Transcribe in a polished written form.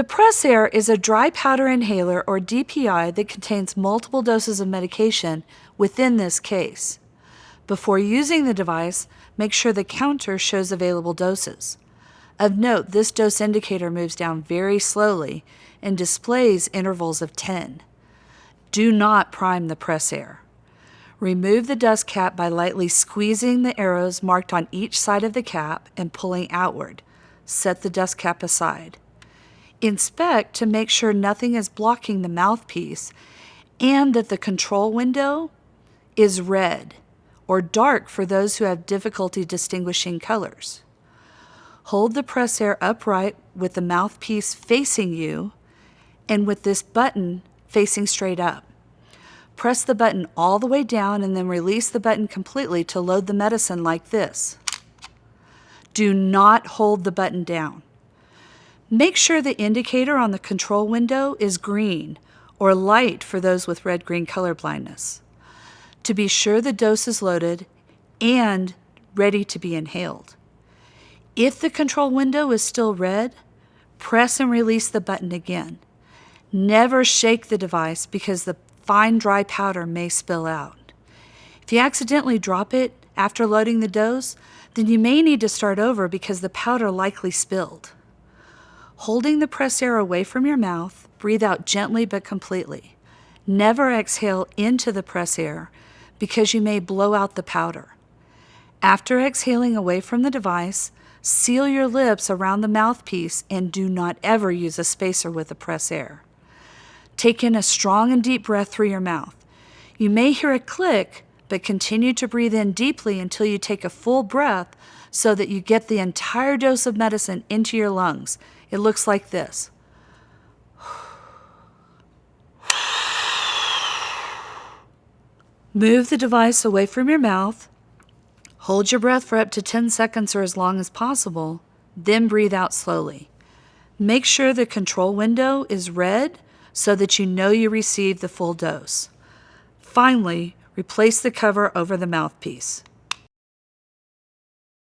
The Pressair is a dry powder inhaler or DPI that contains multiple doses of medication within this case. Before using the device, make sure the counter shows available doses. Of note, this dose indicator moves down very slowly and displays intervals of 10. Do not prime the Pressair. Remove the dust cap by lightly squeezing the arrows marked on each side of the cap and pulling outward. Set the dust cap aside. Inspect to make sure nothing is blocking the mouthpiece and that the control window is red or dark for those who have difficulty distinguishing colors. Hold the Pressair upright with the mouthpiece facing you and with this button facing straight up. Press the button all the way down and then release the button completely to load the medicine like this. Do not hold the button down. Make sure the indicator on the control window is green or light for those with red-green color blindness to be sure the dose is loaded and ready to be inhaled. If the control window is still red, press and release the button again. Never shake the device because the fine dry powder may spill out. If you accidentally drop it after loading the dose, then you may need to start over because the powder likely spilled. Holding the Pressair away from your mouth, breathe out gently but completely. Never exhale into the Pressair because you may blow out the powder. After exhaling away from the device, seal your lips around the mouthpiece and do not ever use a spacer with the Pressair. Take in a strong and deep breath through your mouth. You may hear a click, but continue to breathe in deeply until you take a full breath so that you get the entire dose of medicine into your lungs. It looks like this. Move the device away from your mouth. Hold your breath for up to 10 seconds or as long as possible, then breathe out slowly. Make sure the control window is red so that you know you received the full dose. Finally, replace the cover over the mouthpiece.